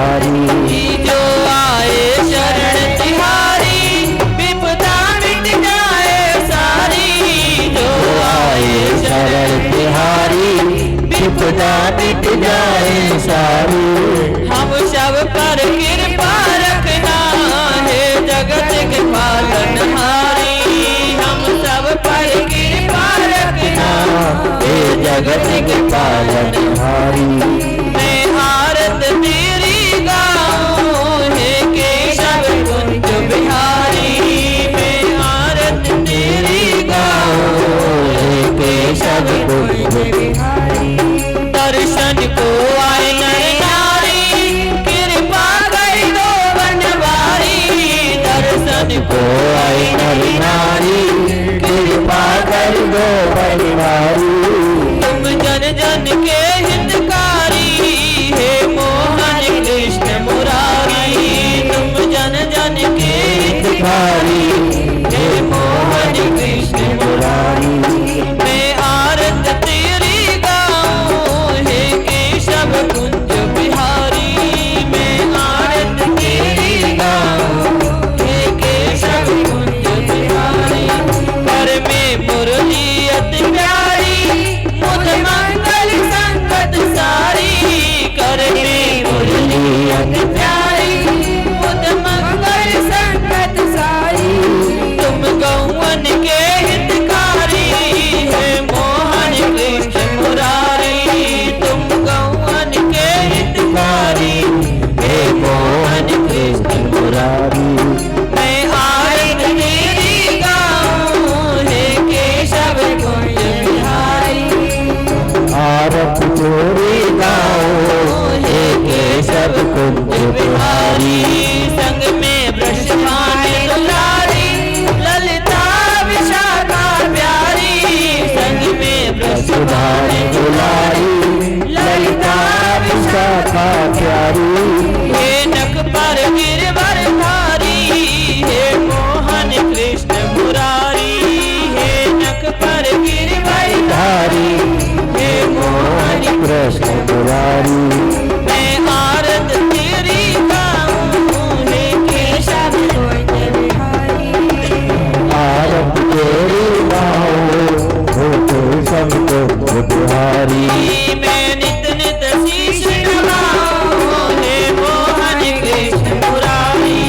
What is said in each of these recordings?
बिहारी। जो आए शरण तिहारी विपदा मिट जाए सारी। जो आए शरण तिहारी विपदा मिट जाए सारी। हम सब पर कृपा रखना है जगत के पालनहारी। हम सब पर कृपा रखना हे जगत के पालनहारी। मैं आरत तेरी गाऊं हे केशव कुंज बिहारी। मैं आरत तेरी गाऊं हे केशव कुंज बिहारी। दर्शन को आए नर नारी कृपा कर दो बनवारी। दर्शन को आए नर नारी कृपा कर दो बनवारी। तुम जन जन के हितकारी हे मोहन कृष्ण मुरारी। तुम जन जन के हितकारी हे मोहन कृष्ण मुरारी। मैं आरत तेरी गाऊं हे केशव कुंज बिहारी। मैं आरत तेरी गाऊं हे केशव कुंज बिहारी। पर में मुरली अति प्यारी मुझ मंगल संगत सारी। कर में मुरली अति प्यारी मुझ मंगल संगत सारी। तुम गौवन के हितकारी हे मोहन कृष्ण मुरारी। तुम गौवन के हितकारी हे मोहन कृष्ण मुरारी। मैं आरत तेरी गाऊं हे केशव कुंज बिहारी। आरत तेरी गाऊं हे केशव कुंज बिहारी। संग में वृषभानु दुलारी ललिता विशाखा प्यारी। संग में वृषभानु दुलारी ललिता विशाखा प्यारी। हे नख पर गिरवर धारी हे मोहन कृष्ण मुरारी। हे नख पर गिरवर धारी हे मोहन कृष्ण मुरारी। मैं आरत तेरी गाऊं हे केशव कुंज बिहारी। आरत तेरी गाऊं हे केशव कुंज बिहारी। मैं नित नित शीश नवाऊं हे मोहन कृष्ण मुरारी।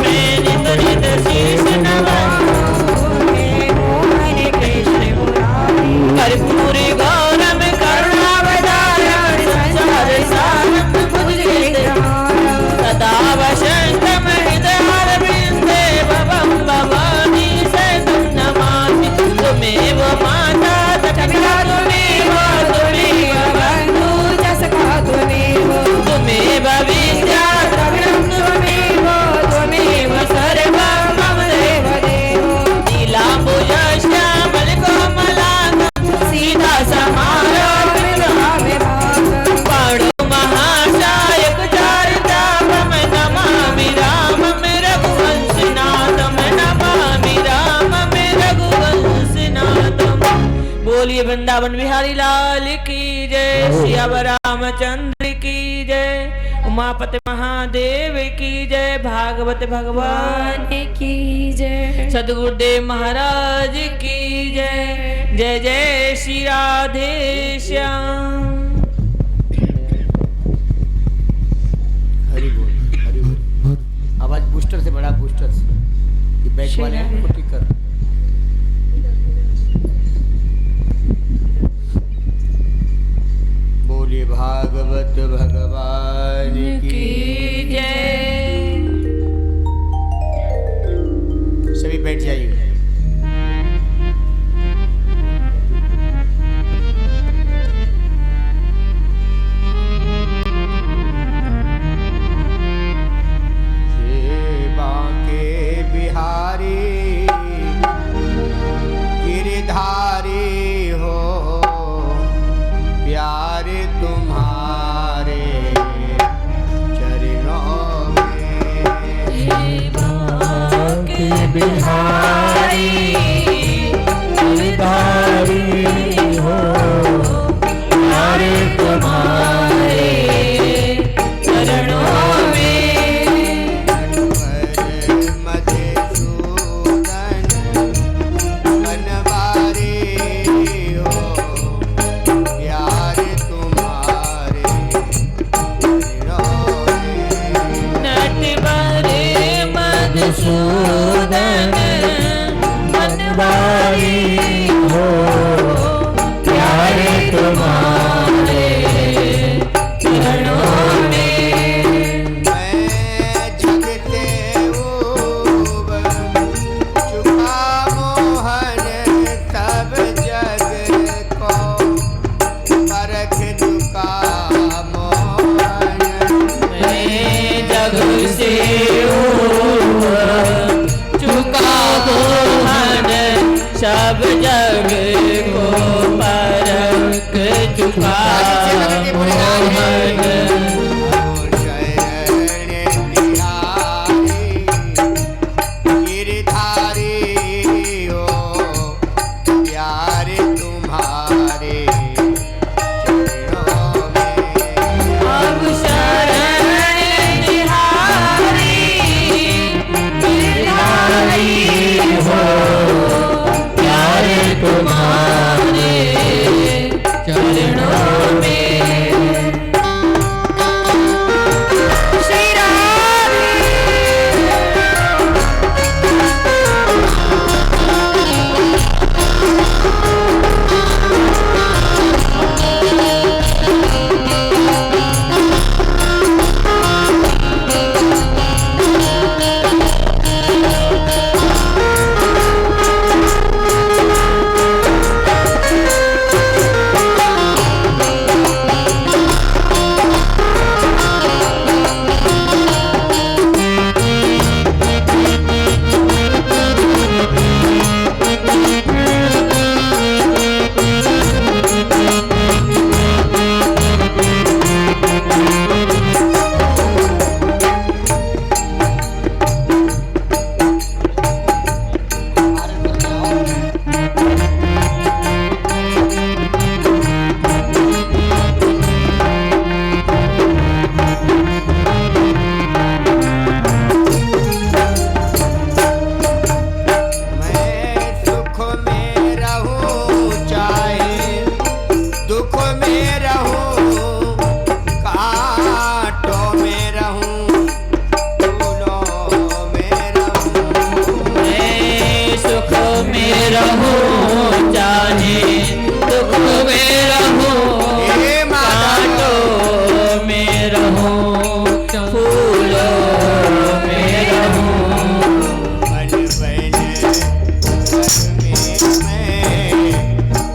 मैं नित नित शीश नवाऊं हे मोहन कृष्ण मुरारी। कर्पूर गौरम करुणावतारम संसार सारम भुजगेन्द्रहारम सदा वसंतम हृदयारविंदे भवं भवानी सहितं नमामि। त्वमेव माता तथा त्वमेव बन्धु च सखा त्वमेव। त्वमेव विद्या द्रविणं त्वमेव। त्वमेव सर्वं मम देव देव। नीलाम्बुजश्यामलकोमलाङ्गं सीता समारोपितविभागं। पाणौ महाशायक चारिताभं नमामि रामं रघुवंशनाथं। नमामि रामं रघुवंशनाथं। बोलिए वृंदावन बिहारी लाल की जय। सियावर रामचंद्र की जय। उमापति महादेव की जय। भागवत भगवान की जय। सदगुरुदेव महाराज की जय। जय जय श्री राधे श्याम। हरि बोल हरि बोल। आवाज बूस्टर से बड़ा, बूस्टर से। ये बैक वाले हैं उनको ठीक कर। बोलिए भागवत भगवान की जय। सभी बैठ जाइए। बिहारी बिहारी हो प्यारे तुम्हारे चरणों बलिहारी हो प्यारे तुम्हारे चरणों में। मैं जगते ऊब चुका मोहन सब जग को परख चुका मोहन। मैं जग से ऊपर चुका मोहन सब जग को परख चुका मोहन। शरण तिहारी गिरधारी हो प्यारे तुम्हारे चरणों में। अब शरण तिहारी गिरधारी हो प्यारे तुम्हारे चरणों में। श्री राधे मैं सुख में रहूं चाहे दुख में रहूं कांटों में रहूं फूलों में रहूं। मैं सुख में रहूं चाहे दुख में रहूं हे माधव कांटों में रहूं फूलों में रहूं। बन घर में मैं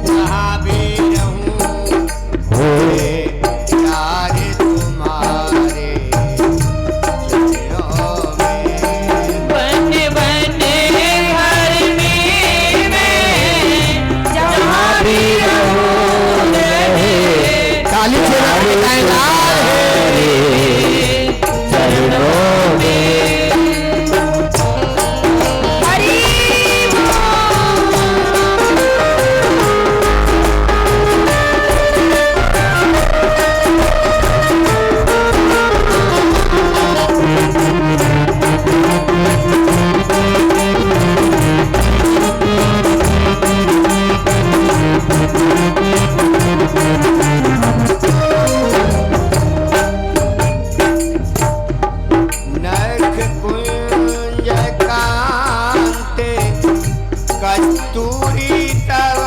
जहाँ भी रहूं प्यारे तुम्हारे चरणों में। बने बने घर में मैं जहाँ भी रहूं रहे काली चरणों में। हरि नख कुंज कांते कस्तूरी तव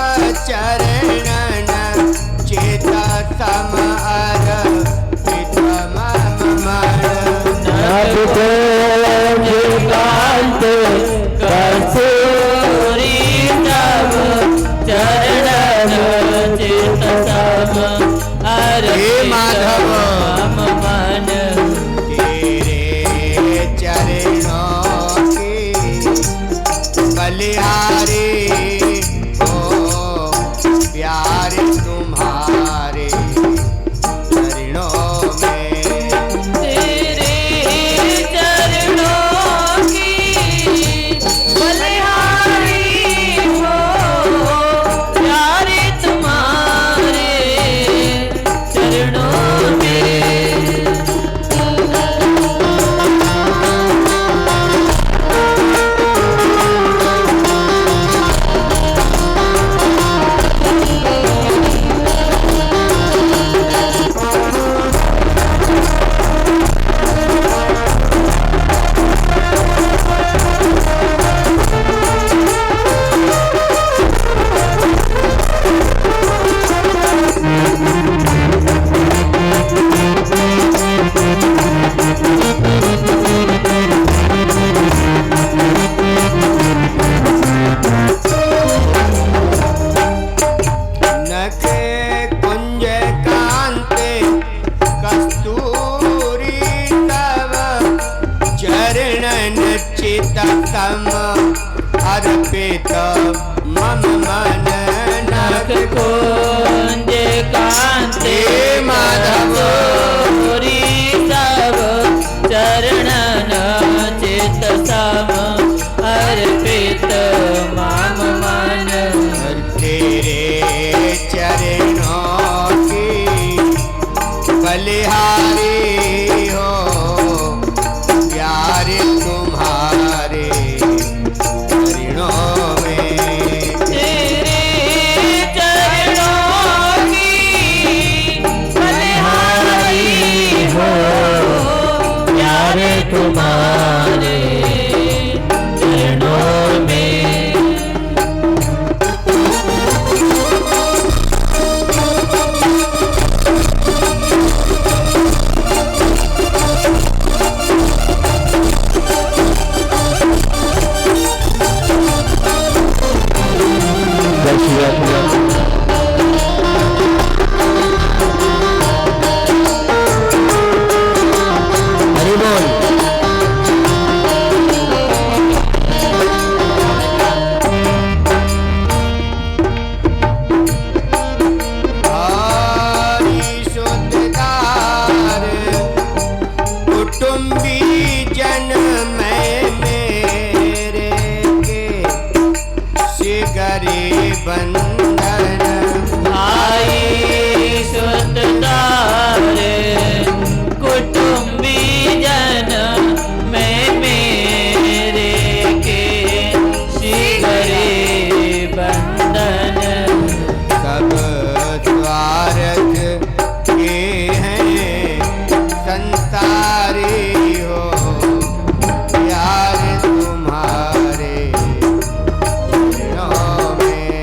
चरणन चेता सम अर्पित मम मन। नभ को कांत कस्तूरी तव चरणन चित सम हे माधव। मम मन। तेरे चरणों की बलिहारी हो प्यारे तुम्हारे मम मन नख नख कुंज कांते माधव गौरी सब चरणन चित सम अर्पित मम मन तेरे चरणों की बलिहारी हो प्यार तुम्हारे चरणों में तेरे चरणों की बलिहारी हो प्यारे तुम्हारे चरणों में जय श्री राम। हरि बोल। हरि शुद्धदार कुटुंबी जन मैं मेरे के शिगरे बंधन भाई सुतदार कुटुंबी जन मैं मेरे के शिगरे बंधन सब स्वार्थ के हैं संसारी हो प्यार तुम्हारे चरणों में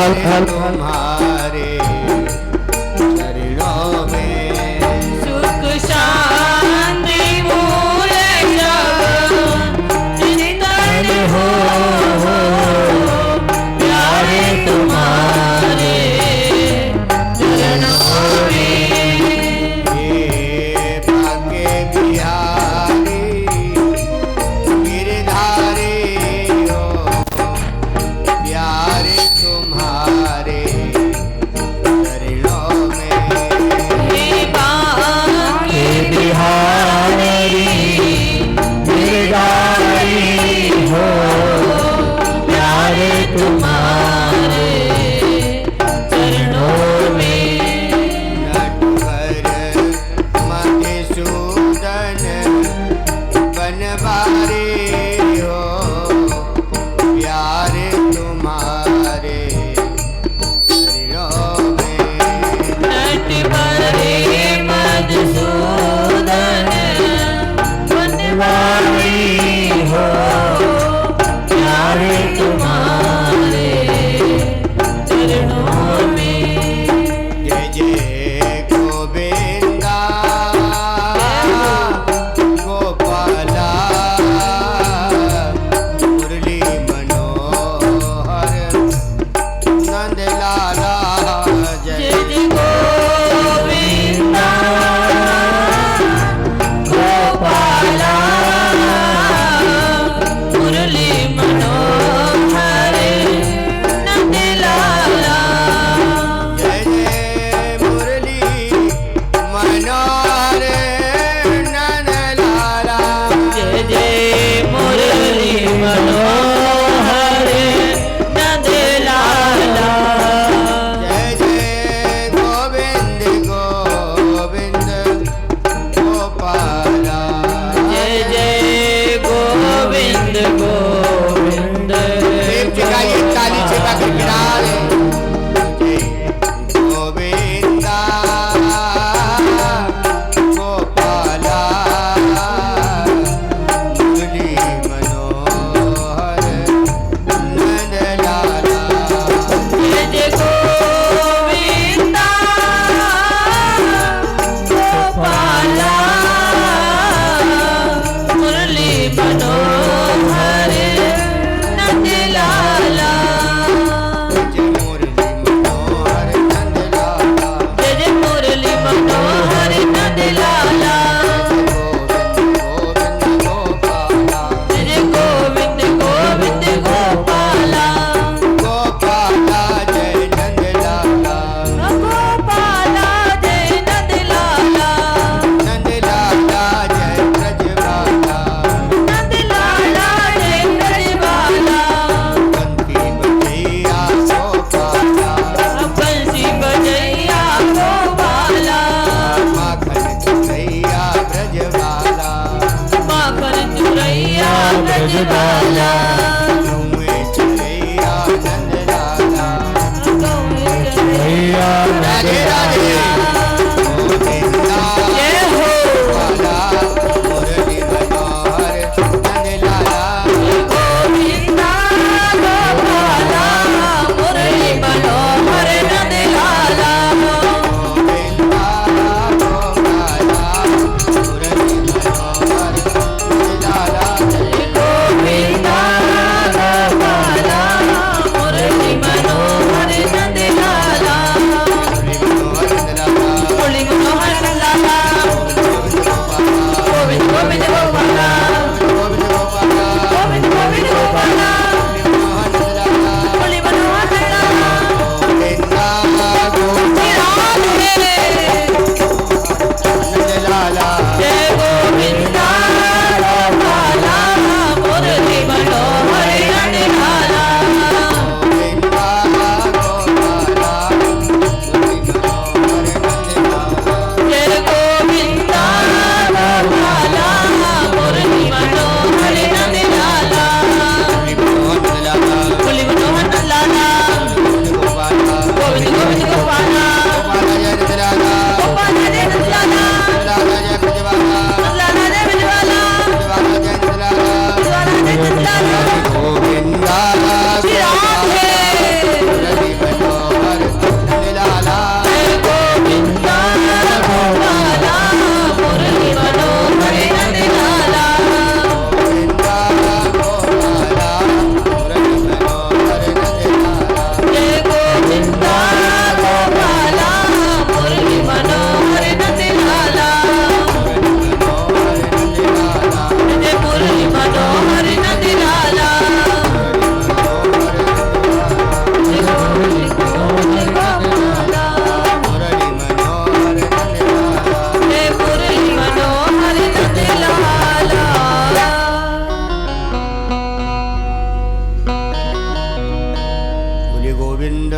तुम्हारे चरणों में सुख शांति मूल चिंतन हो प्यारे तुम्हारे चरणों में हे भाग्य बिहारी गिरधारी हो प्यारे तुम्हारे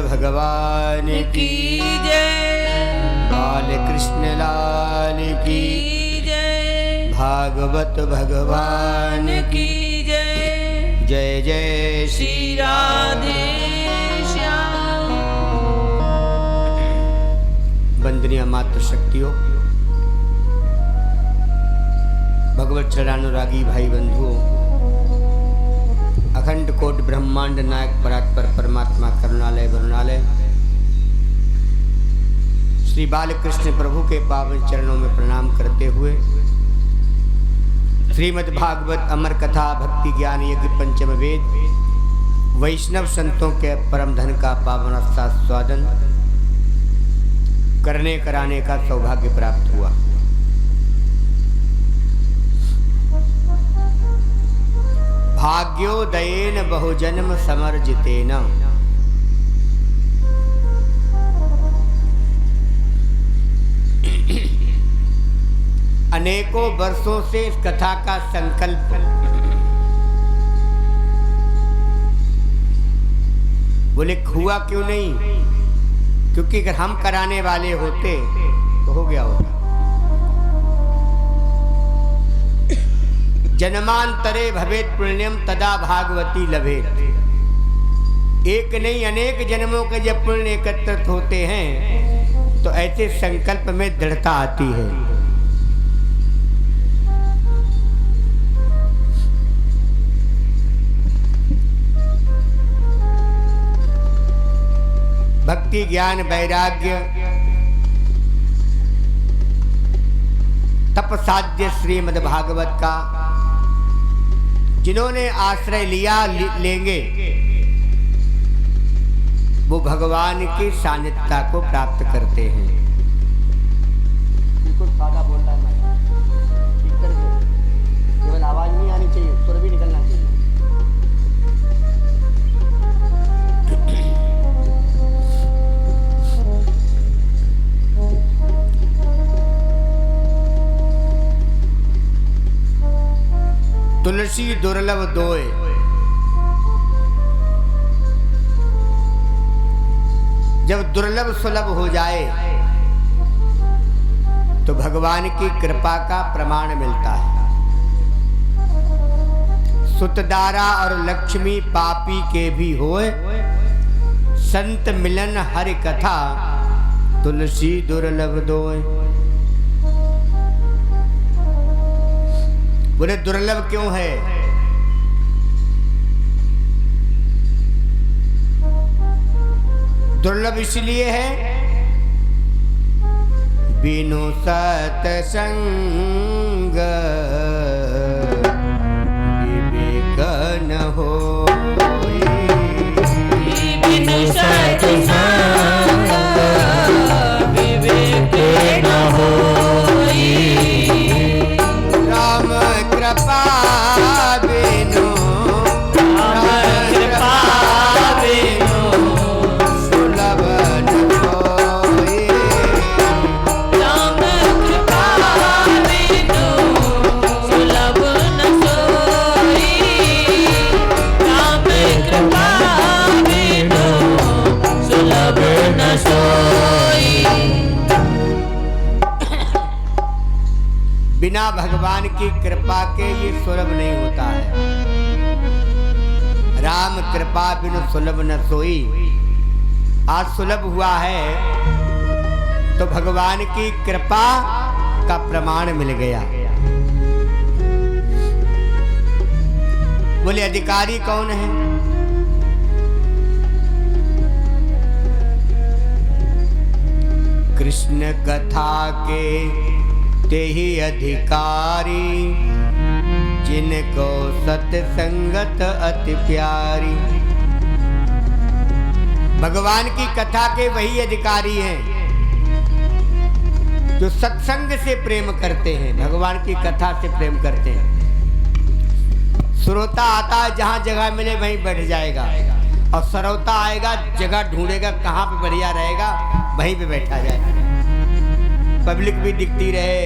भगवान की जय, बाल कृष्ण लाल की जय, भागवत भगवान की जय। जय जय श्री राधे श्याम। वंदनीय मातृ शक्तियों, भगवत चरणानुरागी भाई बंधुओं, अखंड कोट ब्रह्मांड नायक परात्पर परमात्मा करुणालय वरुणालय श्री बालकृष्ण प्रभु के पावन चरणों में प्रणाम करते हुए श्रीमद् भागवत अमर कथा भक्ति ज्ञान यज्ञ पंचम वेद वैष्णव संतों के परम धन का पावन आस्वादन करने कराने का सौभाग्य प्राप्त हुआ। भाग्योदयेन बहुजन्म समर्जितेन। अनेकों वर्षों से इस कथा का संकल्प बोले हुआ क्यों नहीं? क्योंकि अगर हम कराने वाले होते तो हो गया होता। जन्मांतरे भवेत पुण्यम तदा भागवती लभेत। एक नहीं अनेक जन्मों के जब पुण्य एकत्रित होते हैं तो ऐसे संकल्प में दृढ़ता आती है। भक्ति ज्ञान वैराग्य तप साध्य श्रीमद् भागवत का जिन्होंने आश्रय लिया लेंगे वो भगवान की सानिध्यता को प्राप्त करते हैं। बिल्कुल सादा बोल रहा है, ठीक तरह से, केवल आवाज नहीं आनी चाहिए, सुर भी निकलना चाहिए। तुलसी दुर्लभ दोए, जब दुर्लभ सुलभ हो जाए तो भगवान की कृपा का प्रमाण मिलता है। सुतदारा और लक्ष्मी पापी के भी होए, संत मिलन हरि कथा तुलसी दुर्लभ दोए। बोले दुर्लभ क्यों है? दुर्लभ इसलिए है बिनु सत्संग विवेक न होई। बिनु सत्संग विवेक न होई। राम कृपा बिनु, राम कृपा बिनु सुलभ न होई। राम कृपा बिनु सुलभ न सोई। राम कृपा बिनु सुलभ न सोई। बिना भगवान की कृपा के ये सुलभ नहीं होता है। राम कृपा बिनु सुलभ न सोई। आज सुलभ हुआ है तो भगवान की कृपा का प्रमाण मिल गया। बोले अधिकारी कौन है? कृष्ण कथा के ते ही अधिकारी, जिनको सत्संगत अति प्यारी। भगवान की कथा के वही अधिकारी हैं जो सत्संग से प्रेम करते हैं, भगवान की कथा से प्रेम करते हैं। श्रोता आता है, जहाँ जगह मिले वहीं बैठ जाएगा, और श्रोता आएगा जगह ढूंढेगा कहाँ पे बढ़िया रहेगा वहीं पे बैठा जाएगा। पब्लिक भी दिखती रहे,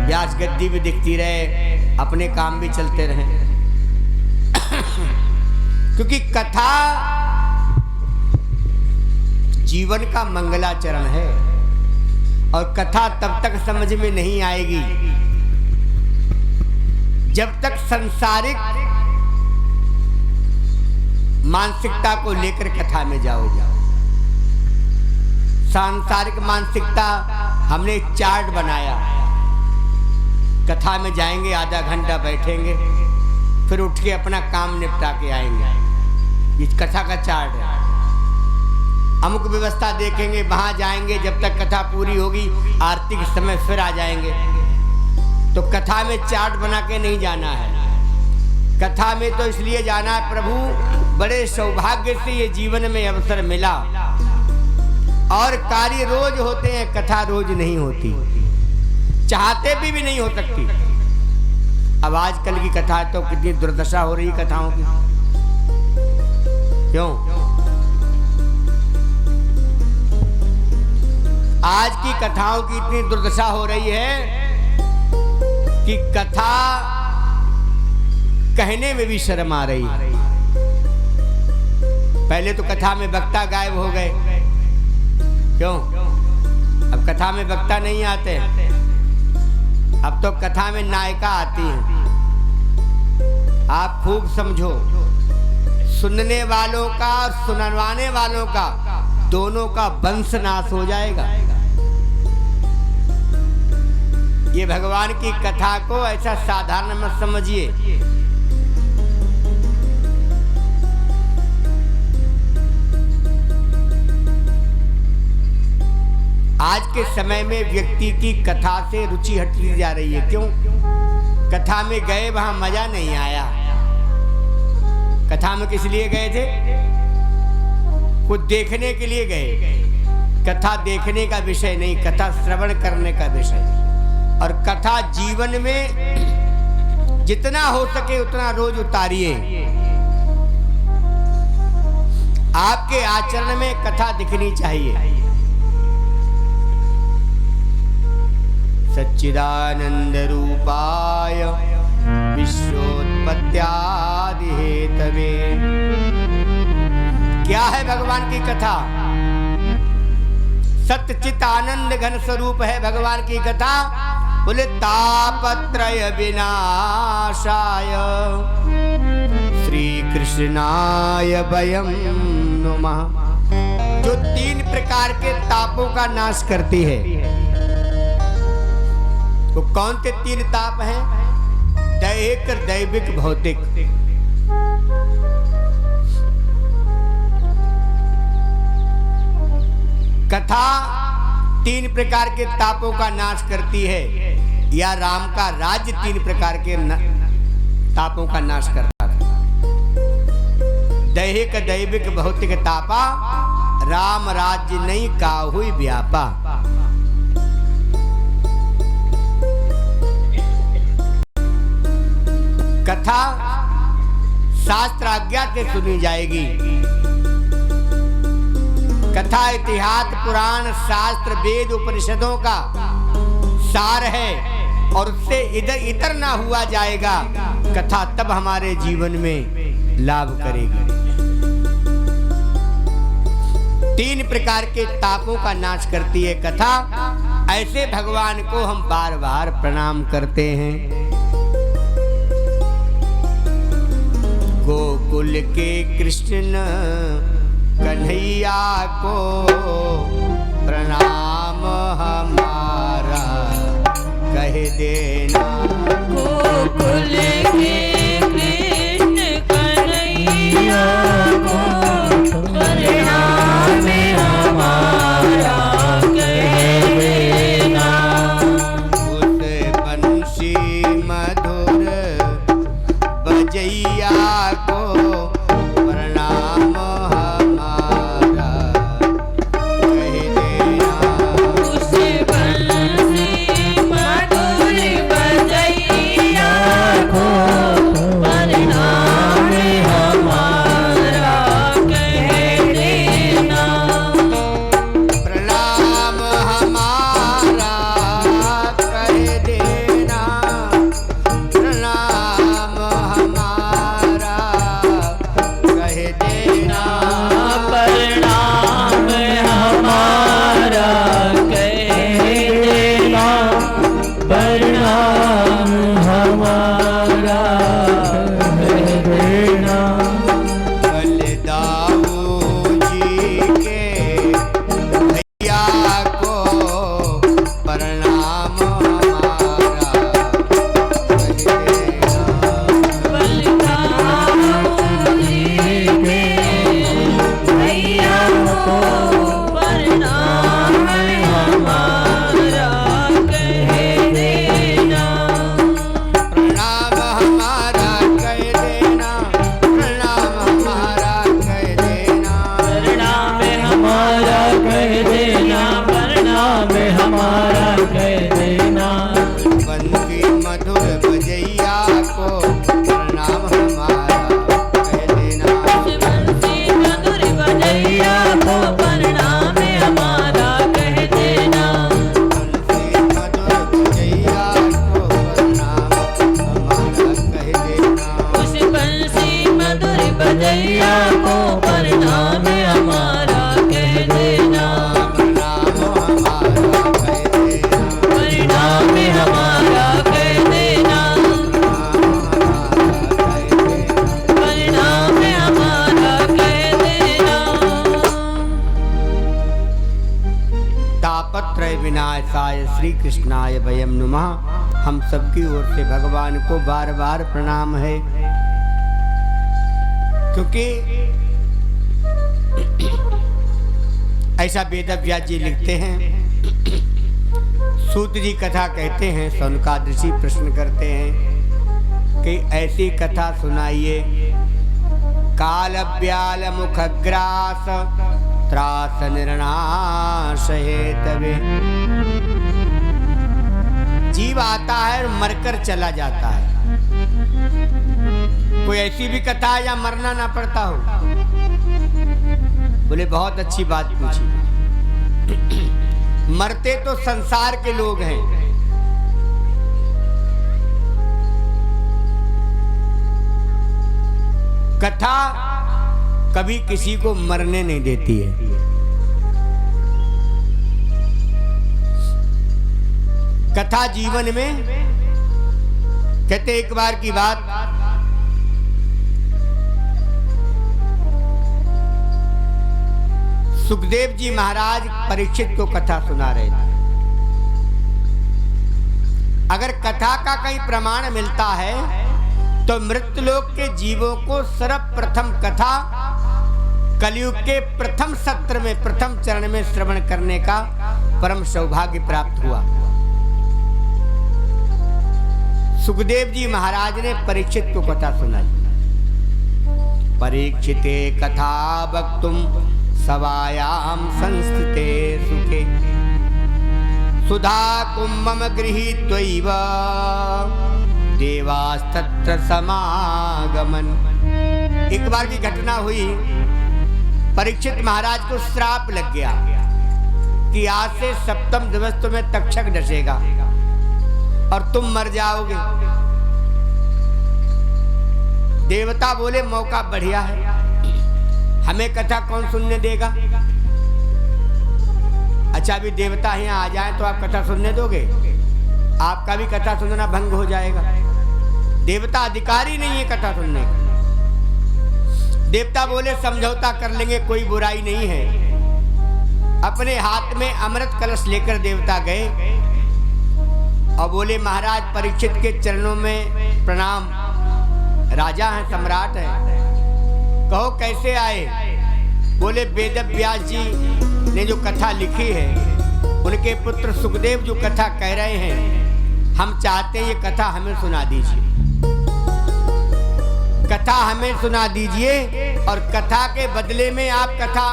व्यास गद्दी भी दिखती रहे, अपने काम भी चलते रहे। क्योंकि कथा जीवन का मंगलाचरण है। और कथा तब तक समझ में नहीं आएगी जब तक सांसारिक मानसिकता को लेकर कथा में जाओगे। सांसारिक मानसिकता हमने चार्ट बनाया, कथा में जाएंगे, आधा घंटा बैठेंगे, फिर उठ के अपना काम निपटा के आएंगे। इस कथा का चार्ट है। अमुक व्यवस्था देखेंगे, वहां जाएंगे, जब तक कथा पूरी होगी आरती के समय फिर आ जाएंगे। तो कथा में चार्ट बना के नहीं जाना है। कथा में तो इसलिए जाना है, प्रभु बड़े सौभाग्य से ये जीवन में अवसर मिला। और कार्य रोज होते हैं, कथा रोज नहीं होती, चाहते भी नहीं हो सकती। अब आजकल की कथा तो कितनी दुर्दशा हो रही कथाओं की, क्यों? आज की कथाओं की इतनी दुर्दशा हो रही है कि कथा कहने में भी शर्म आ रही है। पहले तो कथा में वक्ता गायब हो गए, क्यों? अब कथा में वक्ता नहीं आते, अब तो कथा में नायिका आती है। आप खूब समझो, सुनने वालों का और सुनवाने वालों का दोनों का वंश नाश हो जाएगा। ये भगवान की कथा को ऐसा साधारण मत समझिए। आज के समय में व्यक्ति की कथा से रुचि हटती जा रही है। क्यों? कथा में गए, वहां मजा नहीं आया। कथा में किस लिए गए थे? कुछ देखने के लिए गए। कथा देखने का विषय नहीं, कथा श्रवण करने का विषय। और कथा जीवन में जितना हो सके उतना रोज उतारिए। आपके आचरण में कथा दिखनी चाहिए। सच्चिदानंद रूपाय विश्वोत्पत्त्यादि हेतवे। क्या है भगवान की कथा? सच्चित आनंद घन स्वरूप है भगवान की कथा। बोले तापत्रय विनाशाय श्री कृष्णाय वयं नुमः। जो 3 प्रकार के तापों का नाश करती है। वो कौन से 3 ताप हैं? दैहिक, दैविक, भौतिक। कथा 3 प्रकार के तापों का नाश करती है, या राम का राज्य 3 प्रकार के तापों का नाश करता था। दैहिक, दैविक, भौतिक तापा, राम राज्य नहीं काहुई व्यापा। कथा शास्त्र आज्ञा से सुनी जाएगी। कथा इतिहास, पुराण, शास्त्र, वेद, उपनिषदों का सार है और उससे इधर इतर ना हुआ जाएगा। कथा तब हमारे जीवन में लाभ करेगी। 3 प्रकार के तापों का नाश करती है कथा। ऐसे भगवान को हम बार बार प्रणाम करते हैं। गोकुल के कृष्ण कन्हैया को प्रणाम हमारा कह देना। गोकुल के कृष्ण कन्हैया को प्रणाम हमारा कह देना। उस बंशी मधुर बजैया को प्रणाम हमारा कह देना। उस बंसी मधुर बजैया को को प्रणाम हमारा कह देना, प्रणाम हमारा कह देना, प्रणाम हमारा कह देना, प्रणाम हमारा कह देना। तापत्रय विनाशाय श्री कृष्णाय वयम नुमः। हम सबकी ओर से भगवान को बार बार प्रणाम है, क्योंकि ऐसा वेदव्यास जी लिखते हैं। सूत जी कथा कहते हैं, सौनकादि ऋषि प्रश्न करते हैं कि ऐसी कथा सुनाइए। काल ब्याल मुखग्रास त्रास निर्नाश हेतवे। जीव आता है और मरकर चला जाता है। कोई ऐसी भी कथा या मरना ना पड़ता हो? बोले बहुत अच्छी बात पूछी। मरते तो संसार के लोग हैं, कथा कभी किसी को मरने नहीं देती है। कथा जीवन में, कहते एक बार की बात, सुखदेव जी महाराज परीक्षित को कथा सुना रहे थे। अगर कथा का कहीं प्रमाण मिलता है तो मृत्युलोक के जीवों को सर्वप्रथम कथा कलयुग के प्रथम सत्र में, प्रथम चरण में श्रवण करने का परम सौभाग्य प्राप्त हुआ। सुखदेव जी महाराज ने परीक्षित को कथा सुनाई। परीक्षिते कथा वक्तुम सभायाम संस्थिते सुखे, सुधा कुंभम गृहीत्वैव देवास्तत्र समागमन। एक बार की घटना हुई, परीक्षित महाराज को श्राप लग गया कि आज से सप्तम दिवस तुम्हें तक्षक डसेगा और तुम मर जाओगे। देवता बोले मौका बढ़िया है, हमें कथा कौन सुनने देगा? अच्छा अभी देवता यहाँ आ जाए तो आप कथा सुनने दोगे? आपका भी कथा सुनना भंग हो जाएगा। देवता अधिकारी नहीं है कथा सुनने का। देवता बोले समझौता कर लेंगे, कोई बुराई नहीं है। अपने हाथ में अमृत कलश लेकर देवता गए और बोले महाराज परीक्षित के चरणों में प्रणाम, राजा हैं, सम्राट हैं, कहो कैसे आए? बोले वेदव्यास जी ने जो कथा लिखी है, उनके पुत्र सुखदेव जो कथा कह रहे हैं, हम चाहते हैं ये कथा हमें सुना दीजिए। कथा हमें सुना दीजिए और कथा के बदले में आप कथा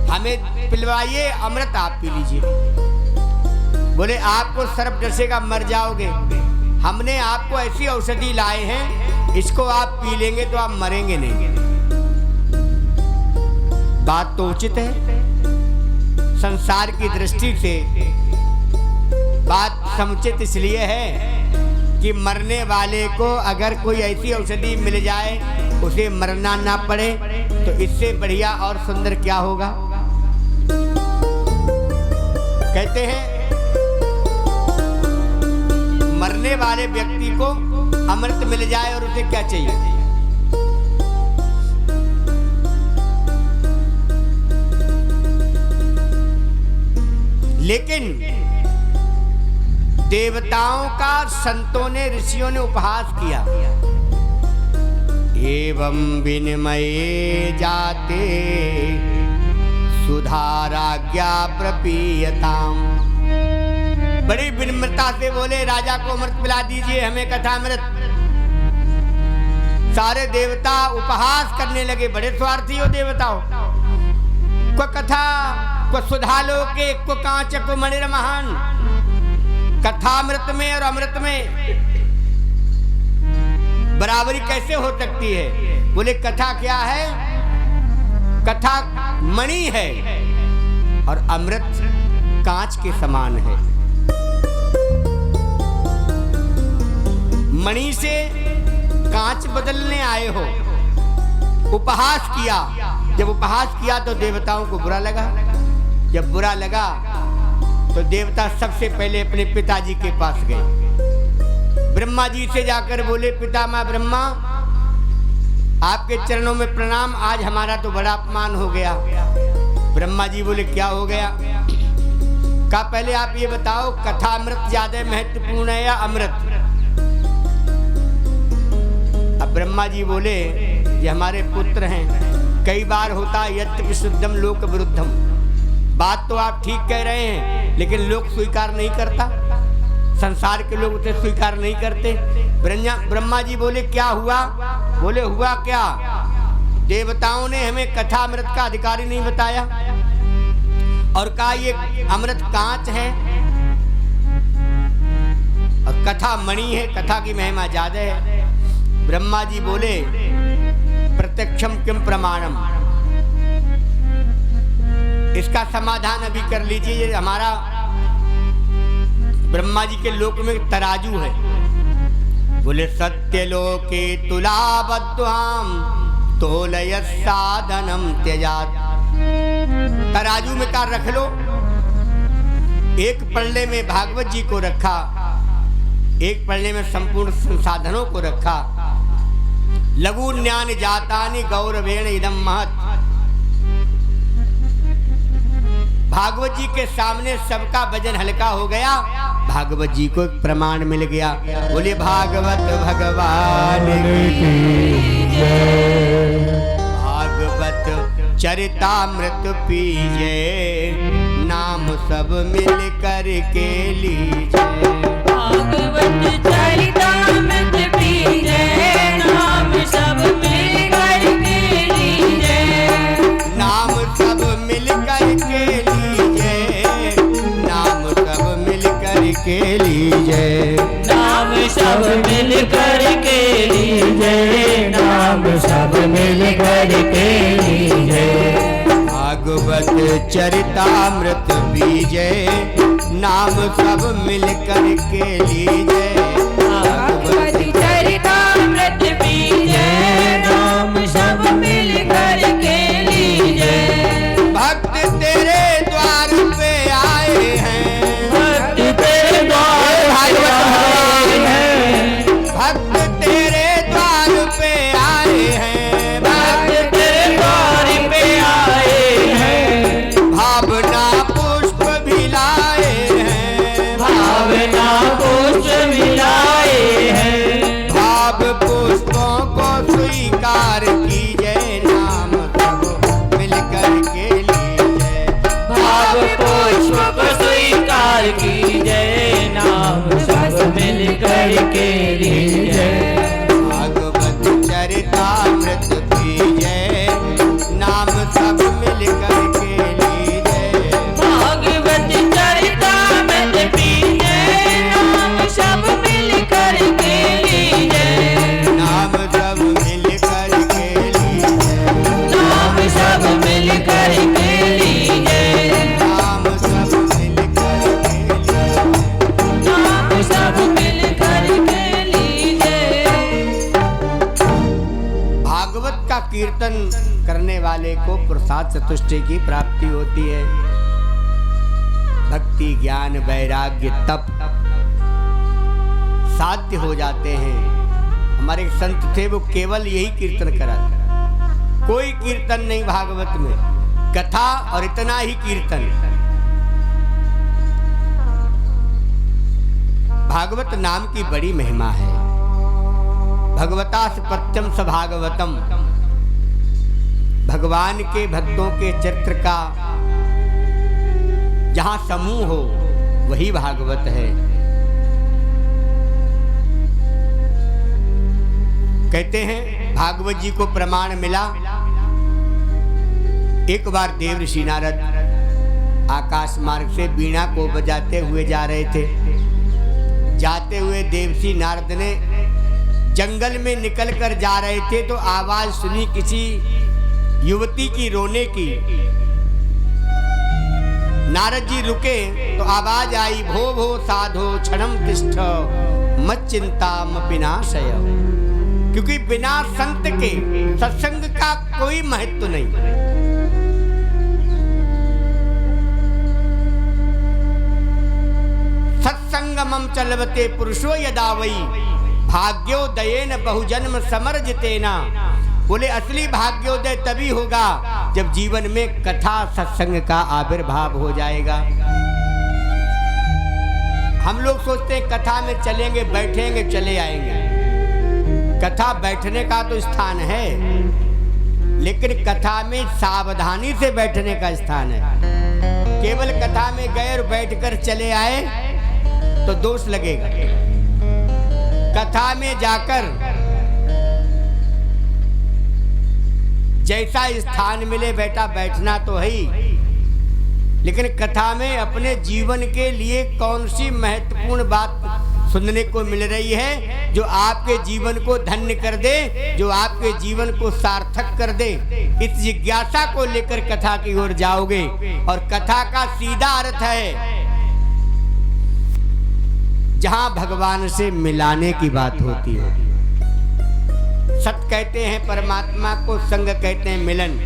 हमें पिलवाइए, अमृत आप पी लीजिए। बोले आपको सर्प डसेगा, मर जाओगे। हमने आपको ऐसी औषधि लाए हैं, इसको आप पी लेंगे तो आप मरेंगे नहीं। बात तो उचित है, संसार की दृष्टि से बात समुचित इसलिए है कि मरने वाले को अगर कोई ऐसी औषधि मिल जाए, उसे मरना ना पड़े, तो इससे बढ़िया और सुंदर क्या होगा? कहते हैं मरने वाले व्यक्ति को अमृत मिल जाए और उसे क्या चाहिए? लेकिन देवताओं का संतों ने, ऋषियों ने उपहास किया। एवं विनिमये जाते सुधाराज्ञा प्रपीयताम। बड़ी विनम्रता से बोले राजा को अमृत पिला दीजिए, हमें कथा अमृत। सारे देवता उपहास करने लगे, बड़े स्वार्थी हो देवताओं। को कथा को सुधा लोके को कांच को मणिर महान। कथामृत में और अमृत में बराबरी कैसे हो सकती है? बोले कथा क्या है? कथा मणि है और अमृत कांच के समान है। मणि से कांच बदलने आए हो, उपहास किया। जब उपहास किया तो देवताओं को बुरा लगा। जब बुरा लगा तो देवता सबसे पहले अपने पिताजी के पास गए। ब्रह्मा जी से जाकर बोले, पितामह ब्रह्मा, आपके चरणों में प्रणाम, आज हमारा तो बड़ा अपमान हो गया। ब्रह्मा जी बोले, क्या हो गया? का पहले आप ये बताओ, कथामृत ज्यादा महत्वपूर्ण है या अमृत? अब ब्रह्मा जी बोले, ये हमारे पुत्र हैं, कई बार होता यत् विशुद्धम लोक विरुद्धम। बात तो आप ठीक कह रहे हैं, लेकिन लोग स्वीकार नहीं करता, संसार के लोग उसे स्वीकार नहीं करते। ब्रह्मा जी बोले, क्या हुआ? बोले, हुआ क्या? देवताओं ने हमें कथा अमृत का अधिकारी नहीं बताया और कहा ये अमृत कांच है और कथा मणि है, कथा की महिमा ज्यादा है। ब्रह्मा जी बोले, प्रत्यक्षम किम प्रमाणम, इसका समाधान अभी कर लीजिए। ये हमारा ब्रह्मा जी के लोक में तराजू है। बोले, सत्य लोके तुलाबद्ध्वाम तोलय साधनम त्यजात। तराजू में कार रख लो। एक पल्ले में भागवत जी को रखा, एक पल्ले में संपूर्ण संसाधनों को रखा। लघु ज्ञान जातानि गौरवेण इदम महत्। भागवत जी के सामने सबका वजन हल्का हो गया। भागवत जी को एक प्रमाण मिल गया। बोले, भागवत भगवान की जय, भागवत चरितामृत पीजे, नाम सब मिल कर के लीजिए। भागवत चरितामृत पीजे, नाम सब मिल कर के लीजिए। नाम सब मिल कर के लीजिए, नाम सब मिल कर के लीजिए। नाम सब मिल कर के लीजिए, नाम सब मिल कर के लीजिए। भागवत चरितामृत पीजे, नाम सब मिल कर के लीजिए। भागवत चरितामृत पीजे, नाम सब मिल कर के लीजिए। भक्त तेरे द्वार पे आए हैं, भक्त तेरे द्वार पे आए हैं, भक्त तेरे द्वार पे आए हैं, भक्त तेरे द्वार पे आए हैं। भावना पुष्प भी लाए हैं, भावना पुष्प मिलाए हैं। भाव पुष्पों को स्वीकार कीजिए, नाम सब मिल कर के लीजिए। भाव पुष्प को स्वीकार कीजिए, नाम सब मिल कर के लीजिए। भागवत चरितामृत पीजिए, नाम सब मिल कर के लीजिए। भागवत चरितामृत पीजिए, नाम सब मिल कर के लीजिए। नाम सब मिल कर के लीजिए, नाम सब मिल कर के लीजिए। नाम सब मिल कर के लीजिए। नाम सब मिल कर के लीजिए। भागवत का कीर्तन करने वाले को प्रसाद चतुष्टय की प्राप्ति होती है। भक्ति, ज्ञान, वैराग्य, तप साध्य हो जाते हैं। हमारे एक संत थे, वो केवल यही कीर्तन करा, कोई कीर्तन नहीं भागवत में, कथा और इतना ही कीर्तन। भागवत नाम की बड़ी महिमा है। भगवता सत्यम स भागवतम, भगवान के भक्तों के चरित्र का जहां समूह हो वही भागवत है। कहते हैं भागवत जी को प्रमाण मिला। एक बार देवर्षि नारद आकाश मार्ग से वीणा को बजाते हुए जा रहे थे। जाते हुए देवर्षि नारद ने जंगल में निकल कर जा रहे थे तो आवाज सुनी किसी युवती की रोने की। नारद जी रुके तो आवाज आई, भो भो साधो क्षणम तिष्ठ मच्चिंता मपिनाशय। क्योंकि बिना संत के सत्संग का कोई महत्व नहीं। सत्संगमं चलवते पुरुषो यदा वै भाग्योदयेन बहुजन्म समर्जितेना। बोले असली भाग्योदय तभी होगा जब जीवन में कथा सत्संग का आविर्भाव हो जाएगा। हम लोग सोचते हैं कथा में चलेंगे, बैठेंगे, चले आएंगे। कथा बैठने का तो स्थान है, लेकिन कथा में सावधानी से बैठने का स्थान है। केवल कथा में गए और बैठकर चले आए तो दोष लगेगा। कथा में जाकर जैसा स्थान मिले बेटा बैठना तो है ही, लेकिन कथा में अपने जीवन के लिए कौन सी महत्वपूर्ण बात सुनने को मिल रही है जो आपके जीवन को धन्य कर दे, जो आपके जीवन को सार्थक कर दे। इस जिज्ञासा को लेकर कथा की ओर जाओगे। और कथा का सीधा अर्थ है जहां भगवान से मिलाने की बात होती है। सत कहते हैं परमात्मा को, संग कहते हैं मिलन।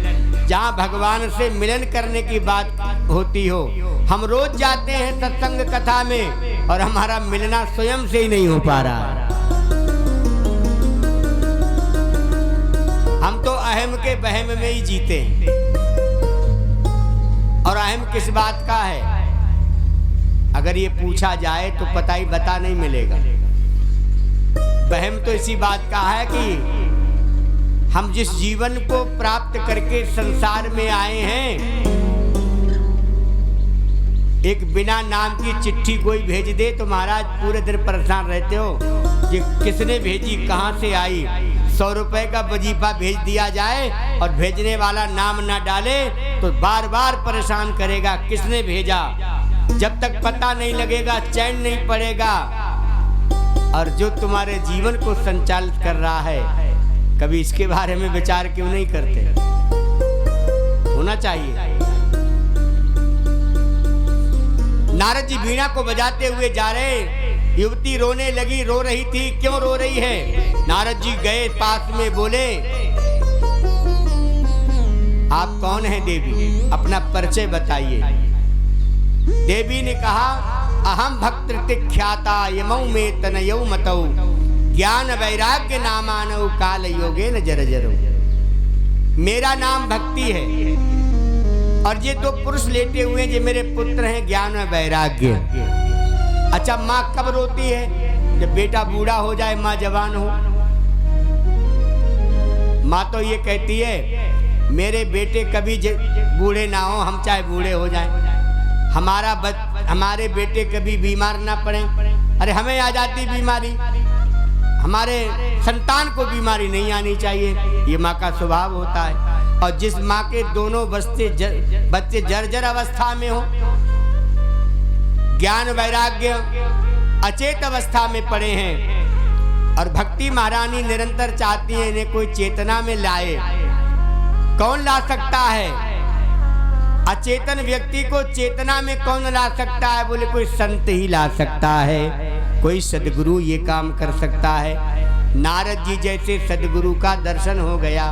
जहां भगवान से मिलन करने की बात होती हो। हम रोज जाते हैं सत्संग कथा में और हमारा मिलना स्वयं से ही नहीं हो पा रहा। हम तो अहम के बहम में ही जीते हैं। और अहम किस बात का है? अगर ये पूछा जाए तो बता नहीं मिलेगा। वहम तो इसी बात का है कि हम जिस जीवन को प्राप्त करके संसार में आए हैं, एक बिना नाम की चिट्ठी कोई भेज दे तो महाराज पूरे दिन परेशान रहते हो कि किसने भेजी, कहां से आई। 100 रुपए का वजीफा भेज दिया जाए और भेजने वाला नाम ना डाले तो बार बार परेशान करेगा, किसने भेजा। जब तक पता नहीं लगेगा चैन नहीं पड़ेगा। और जो तुम्हारे जीवन को संचालित कर रहा है, कभी इसके बारे में विचार क्यों नहीं करते? होना चाहिए। नारद जी वीणा को बजाते हुए जा रहे, युवती रोने लगी, रो रही थी। क्यों रो रही है? नारद जी गए पास में, बोले आप कौन हैं देवी, अपना परिचय बताइए। देवी ने कहा अहम भक्त ख्याता यमौ में तनयौ मतौ ज्ञान वैराग्य नामानौ काल योगे न जरजरो। मेरा नाम भक्ति है और ये 2 पुरुष लेटे हुए जो मेरे पुत्र हैं ज्ञान और वैराग्य। अच्छा, माँ कब रोती है? जब बेटा बूढ़ा हो जाए, माँ जवान हो। माँ तो ये कहती है मेरे बेटे कभी बूढ़े ना हो, हम चाहे बूढ़े हो जाएं। हमारे बेटे कभी बीमार ना पड़े। अरे हमें आ जाती बीमारी, हमारे संतान को बीमारी नहीं आनी चाहिए। ये माँ का स्वभाव होता है। और जिस माँ के दोनों बच्चे जर्जर अवस्था में हो, ज्ञान वैराग्य अचेत अवस्था में पड़े हैं, और भक्ति महारानी निरंतर चाहती है इन्हें कोई चेतना में लाए। कौन ला सकता है? अचेतन व्यक्ति को चेतना में कौन ला सकता है? बोले कोई संत ही ला सकता है, कोई सद्गुरु ये काम कर सकता है। नारद जी जैसे सद्गुरु का दर्शन हो गया।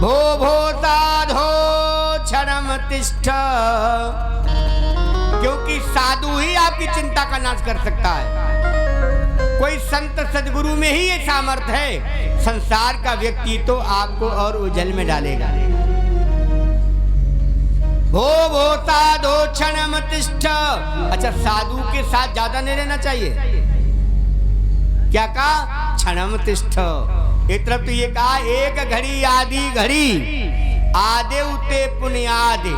भो भो साधो क्षणम तिष्ठ, क्योंकि साधु ही आपकी चिंता का नाश कर सकता है। कोई संत सद्गुरु में ही ये सामर्थ्य है। संसार का व्यक्ति तो आपको और उजल में डालेगा। भो भो साधो क्षणम तिष्ठ। अच्छा, साधु के साथ ज्यादा नहीं रहना चाहिए। क्या कहा? क्षणम तिष्ठ। एक तरफ तो ये कहा एक घड़ी आदि घड़ी, आदे उते पुण्यादि,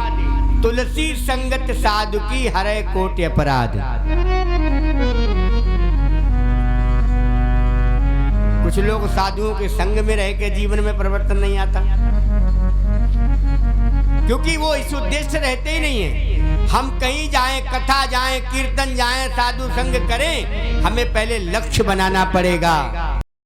तुलसी संगत साधु की हरे कोटि अपराध। कुछ लोग साधुओं के संग में रह के जीवन में परिवर्तन नहीं आता, क्योंकि वो इस उद्देश्य रहते ही नहीं है। हम कहीं जाएं, कथा जाएं, कीर्तन जाएं, साधु संग करें, हमें पहले लक्ष्य बनाना पड़ेगा।